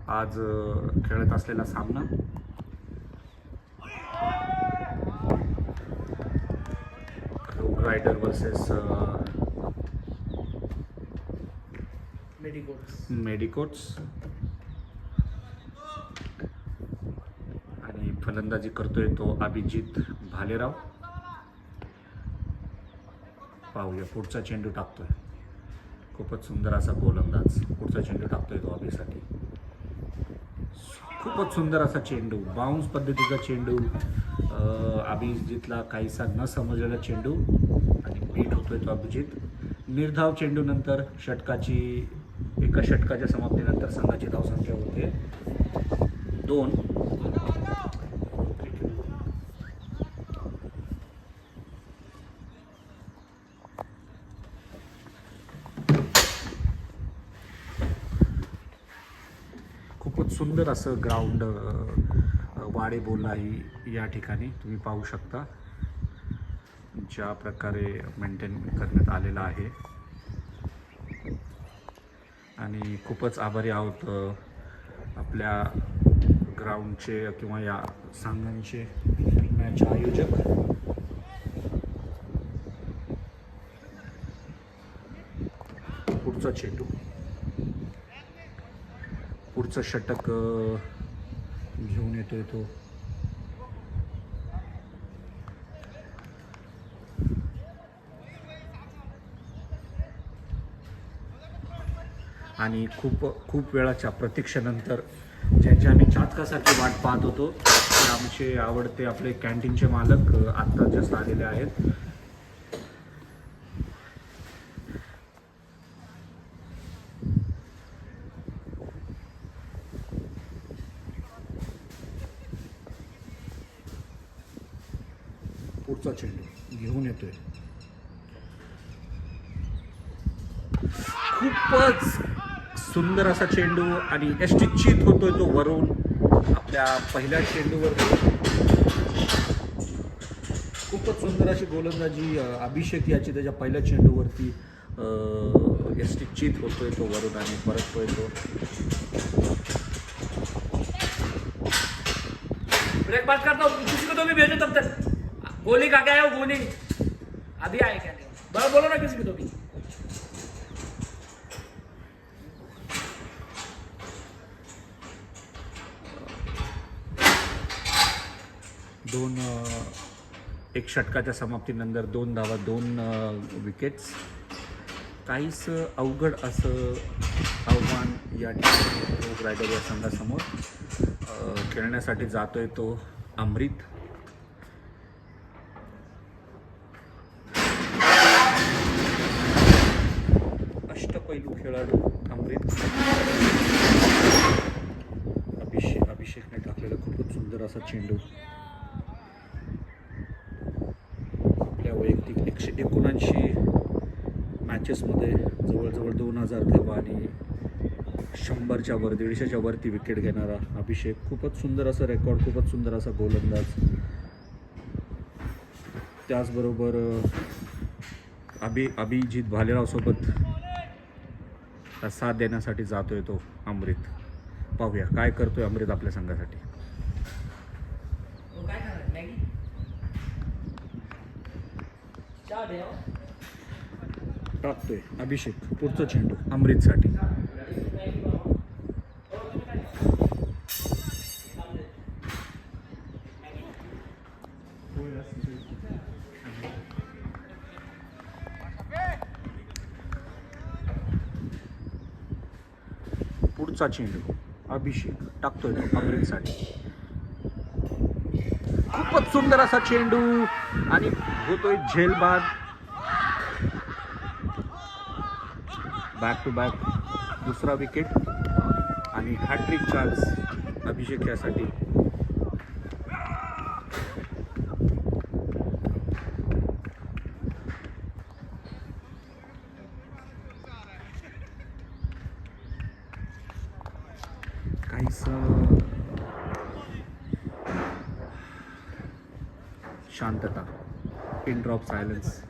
आज खेळत असलेला सामना रोग रायडर वर्सेस मेडिकोट्स आणि फलंदाजी करतोय तो अभिजित भालेराव. पाहूया पुढचा चेंडू टाकतोय. खूपच सुंदर असा गोलंदाज. पुढचा चेंडू टाकतोय तो अभिसाठी. खूपच सुंदर असा चेंडू, बाउन्स पद्धतीचा चेंडू. अभिजितला काहीसा न समजलेला चेंडू आणि बीट होतोय तो अभिजित. निर्धाव चेंडू नंतर एका षटकाच्या समाप्तीनंतर संघाची धावसंख्या होते 2. खूपच सुंदर असं ग्राउंड वाडेबोल आहे या ठिकाणी. तुम्ही पाहू शकता ज्या प्रकारे मेंटेन करण्यात आलेला आहे. आणि खूपच आभारी आहोत आपल्या ग्राउंडचे किंवा या सामन्यांचे मॅच आयोजक. पुढचा चेंडू, पुढचं षटक घेऊन येतोय तो. आणि खूप वेळाच्या प्रतीक्षेनंतर ज्यांची आम्ही चातकासारखी वाट पाहत होतो ते आमचे आवडते आपले कॅन्टीनचे मालक आत्ता जास्त आलेले आहेत. पुढचा चेंडू घेऊन येतोय. खूपच सुंदर असा चेंडू आणि यष्टिचित होतोय तो वरून आपल्या पहिल्या चेंडूवर. खूपच सुंदर अशी गोलंदाजी अभिषेक याची त्याच्या पहिल्या चेंडूवरती यष्टिचित होतोय तो वरून आणि परततोय तो. ब्रेक बात करता हूँ, किसी को तो भी भेजो तब तक. गोली का क्या है वो गोली अभी आए क्या? बड़ा बोलो ना किसी को तो भी. एक षटकाच्या समाप्तीनंतर 2 धावा, 2 विकेट्स. काहीच अवघड असं आव्हान या ठिकाणी रोग रायडर या संघासमोर. खेळण्यासाठी जातोय तो अमृत. अष्टपैलू खेळाडू अमृत. अभिषेकने टाकलेला खूपच सुंदर असा चेंडू. आपल्या वैयक्तिक 179 मॅचेसमध्ये जवळजवळ 2000 धावा आणि 100च्या वर 150च्या वरती विकेट घेणारा अभिषेक. खूपच सुंदर असं रेकॉर्ड, खूपच सुंदर असा गोलंदाज. त्याचबरोबर अभिजित भालेरावसोबत साथ देण्यासाठी जातोय तो अमृत. पाहूया काय करतोय अमृत आपल्या संघासाठी. टाकतोय अभिषेक. पुढचं चेंडू अमृतसाठी. पुढचा चेंडू अभिषेक टाकतोय तो अमृतसाठी. खूपच सुंदर असा चेंडू आणि होतोय झेलबाद. बॅक टू बॅक दुसरा विकेट आणि हॅट्रिक चान्स अभिषेक यासाठी. काहीच शांतता, पिन ड्रॉप सायलेन्स.